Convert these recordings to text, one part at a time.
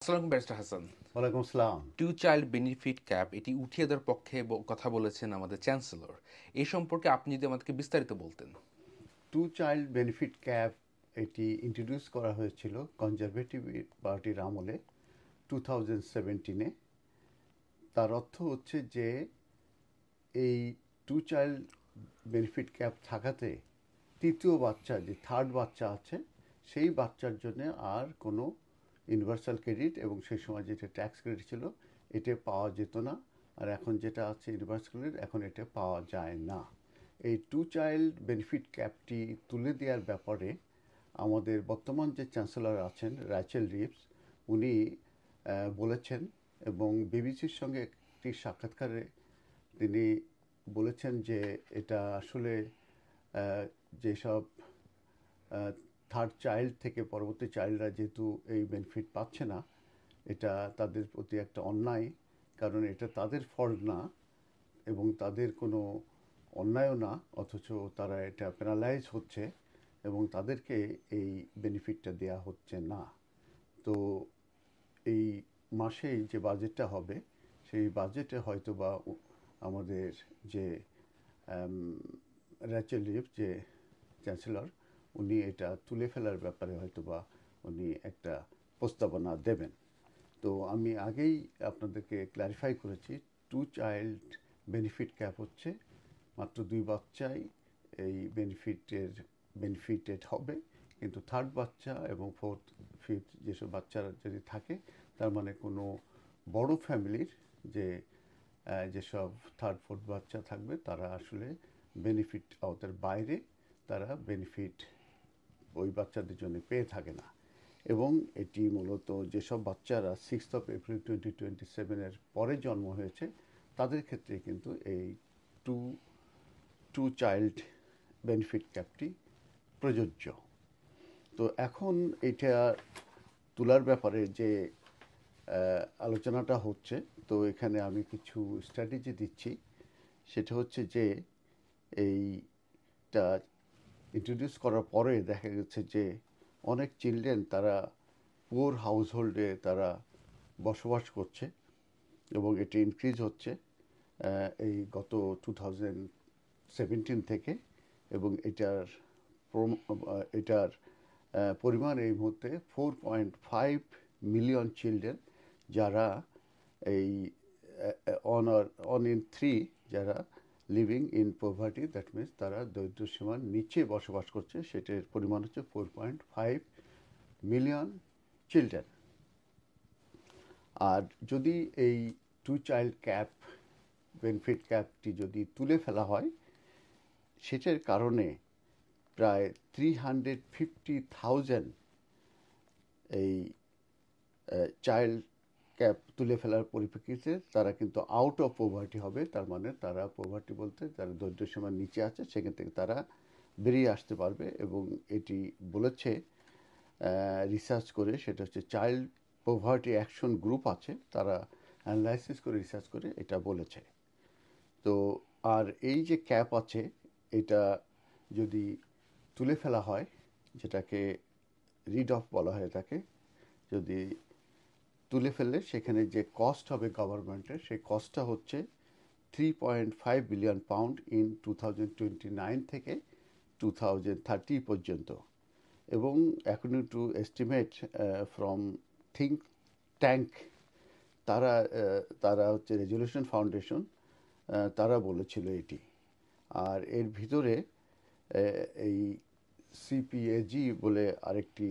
আসসালামু ব্যারিস্টার হাসান। ওয়ালাইকুম আসসালাম। টু চাইল্ড বেনিফিট ক্যাপ এটি উঠিয়ে দেওয়ার পক্ষে কথা বলেছেন আমাদের চ্যান্সেলর। এই সম্পর্কে আপনি যদি আমাদেরকে বিস্তারিত বলতেন। টু চাইল্ড বেনিফিট ক্যাপ এটি ইন্ট্রোডিউস করা হয়েছিল কনজারভেটিভ পার্টির আমলে 2017-এ। তার অর্থ হচ্ছে যে এই টু চাইল্ড বেনিফিট ক্যাপ থাকাতে তৃতীয় বাচ্চা যে থার্ড বাচ্চা আছে সেই বাচ্চার জন্য আর কোনো ইউনিভার্সাল ক্রেডিট এবং সেই সময় যেটা ট্যাক্স ক্রেডিট ছিল এটা পাওয়া যেত না। আর এখন যেটা আছে ইউনিভার্সাল ক্রেডিট এখন এটা পাওয়া যায় না। এই টু চাইল্ড বেনিফিট ক্যাপটি তুলে দেওয়ার ব্যাপারে আমাদের বর্তমান যে চ্যান্সেলর আছেন র্যাচেল রিভস উনি বলেছেন এবং বিবিসির সঙ্গে একটি সাক্ষাৎকারে তিনি বলেছেন যে এটা আসলে যেসব থার্ড চাইল্ড থেকে পরবর্তী চাইল্ডরা যেহেতু এই বেনিফিট পাচ্ছে না, এটা তাদের প্রতি একটা অন্যায়। কারণ এটা তাদের ফল্ট না এবং তাদের কোনো অন্যায়ও না, অথচ তারা এটা পেনালাইজ হচ্ছে এবং তাদেরকে এই বেনিফিটটা দেয়া হচ্ছে না। তো এই মাসেই যে বাজেটটা হবে সেই বাজেটে হয়তো বা আমাদের যে র্যাচেল রিভ যে চ্যান্সেলর উনি এটা তুলে ফেলার ব্যাপারে হয়তো বা উনি একটা প্রস্তাবনা দেবেন। তো আমি আগেই আপনাদেরকে ক্ল্যারিফাই করেছি টু চাইল্ড বেনিফিট ক্যাপ হচ্ছে মাত্র দুই বাচ্চাই এই বেনিফিটেড হবে, কিন্তু থার্ড বাচ্চা এবং ফোর্থ ফিফথ যেসব বাচ্চারা যদি থাকে তার মানে কোনো বড় ফ্যামিলির যে যেসব থার্ড ফোর্থ বাচ্চা থাকবে তারা আসলে বেনিফিট আওতার বাইরে, তারা বেনিফিট ওই বাচ্চাদের জন্য পেয়ে থাকে না। এবং এটি মূলত যেসব বাচ্চারা 6 এপ্রিল 2027-এর পরে জন্ম হয়েছে তাদের ক্ষেত্রে কিন্তু এই টু টু চাইল্ড বেনিফিট ক্যাপটি প্রযোজ্য। তো এখন এটা তোলার ব্যাপারে যে আলোচনাটা হচ্ছে, তো এখানে আমি কিছু স্ট্র্যাটেজি দিচ্ছি। সেটা হচ্ছে যে এইটা ইন্ট্রোডিউস করার পরে দেখা গেছে যে অনেক চিলড্রেন তারা পুয়ার হাউসহোল্ডে তারা বসবাস করছে এবং এটি ইনক্রিজ হচ্ছে এই গত 2017 থেকে। এবং এটার পরিমাণ এই মুহূর্তে 4.5 মিলিয়ন চিলড্রেন যারা এই অন ইন থ্রি যারা living in poverty, that means তারা দরিদ্র সীমার নিচে বসবাস করছে, সেটার পরিমাণ হচ্ছে 4.5 মিলিয়ন চিলড্রেন। আর যদি এই টু চাইল্ড ক্যাপ বেনিফিট ক্যাপটি যদি তুলে ফেলা হয় সেটার কারণে প্রায় 350,000 এই চাইল্ড ক্যাপ তুলে ফেলার পরিপ্রেক্ষিতে তারা কিন্তু আউট অফ পভার্টি হবে। তার মানে তারা পভার্টি বলতে যারা দরিদ্র সীমার নিচে আছে সেখান থেকে তারা বেরিয়ে আসতে পারবে। এবং এটি বলেছে রিসার্চ করে, সেটা হচ্ছে চাইল্ড পভার্টি অ্যাকশন গ্রুপ আছে, তারা অ্যানালাইসিস করে রিসার্চ করে এটা বলেছে। তো আর এই যে ক্যাপ আছে এটা যদি তুলে ফেলা হয়, যেটাকে রিড অফ বলা হয় তাকে, যদি তুলে ফেললে সেখানে যে কস্ট হবে গভর্নমেন্টের সেই কস্টটা হচ্ছে 3.5 বিলিয়ন পাউন্ড ইন 2029 থেকে 2030 পর্যন্ত। এবং according to estimate from think tank, তারা তারা হচ্ছে রেজলিউশন ফাউন্ডেশন, তারা বলেছিল এটি। আর এর ভিতরে এই সিপিএজি বলে আরেকটি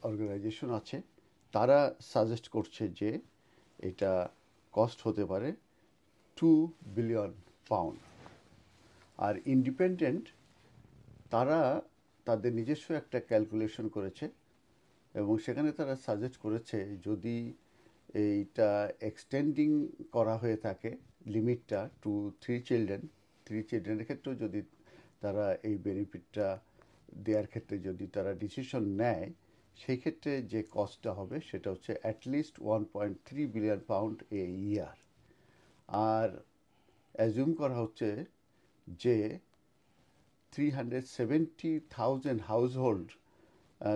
অর্গানাইজেশন আছে, তারা সাজেস্ট করছে যে এটা কস্ট হতে পারে 2 বিলিয়ন পাউন্ড। আর ইন্ডিপেন্ডেন্ট তারা তাদের নিজস্ব একটা ক্যালকুলেশন করেছে এবং সেখানে তারা সাজেস্ট করেছে যদি এইটা এক্সটেন্ডিং করা হয়ে থাকে লিমিটটা টু থ্রি চিলড্রেনের ক্ষেত্রেও যদি তারা এই বেনিফিটটা দেওয়ার ক্ষেত্রে যদি তারা ডিসিশন নেয়, সেই ক্ষেত্রে যে কস্টটা হবে সেটা হচ্ছে অ্যাটলিস্ট 1.3 বিলিয়ন পাউন্ড এ ইয়ার। আর অ্যাজুম করা হচ্ছে যে 370,000 হাউস হোল্ড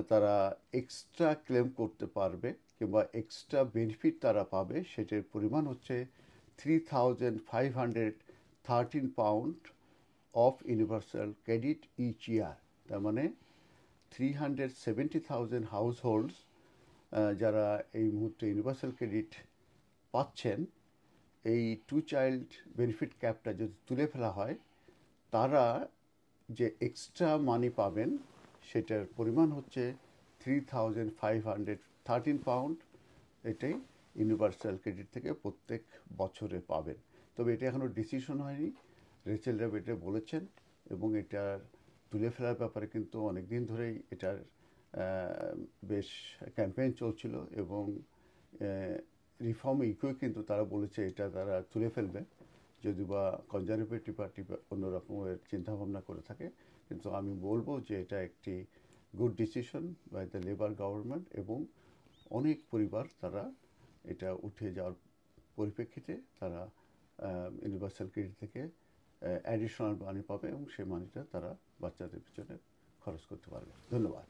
তারা এক্সট্রা ক্লেম করতে পারবে কিংবা এক্সট্রা বেনিফিট তারা পাবে সেটার পরিমাণ হচ্ছে 3,513 of universal credit each year. তার মানে 370,000 হাউস হোল্ডস যারা এই মুহূর্তে ইউনিভার্সাল ক্রেডিট পাচ্ছেন, এই টু চাইল্ড বেনিফিট ক্যাপটা যদি তুলে ফেলা হয়, তারা যে এক্সট্রা মানি পাবেন সেটার পরিমাণ হচ্ছে 3,513 এটাই ইউনিভার্সাল ক্রেডিট থেকে প্রত্যেক বছরে পাবেন। তবে এটা এখনও ডিসিশন হয়নি, রেচেল র্যাব এটা বলেছেন, এবং এটার তুলে ফেলার ব্যাপারে কিন্তু অনেক দিন ধরেই এটার বেশ ক্যাম্পেইন চলছিল, এবং রিফর্ম ইকোই কিন্তু তারা বলেছে এটা তারা তুলে ফেলবে, যদি বা কনজারভেটিভ পার্টি অন্য রকমের চিন্তাভাবনা করে থাকে। কিন্তু আমি বলবো যে এটা একটি good decision by the labour government, এবং অনেক পরিবার তারা এটা উঠে যাওয়ার পরিপ্রেক্ষিতে তারা ইউনিভার্সাল ক্রেডিট থেকে অ্যাডিশনাল মানি পাবে, এবং সেই মানিটা তারা বাচ্চাদের পিছনে খরচ করতে পারবে। ধন্যবাদ।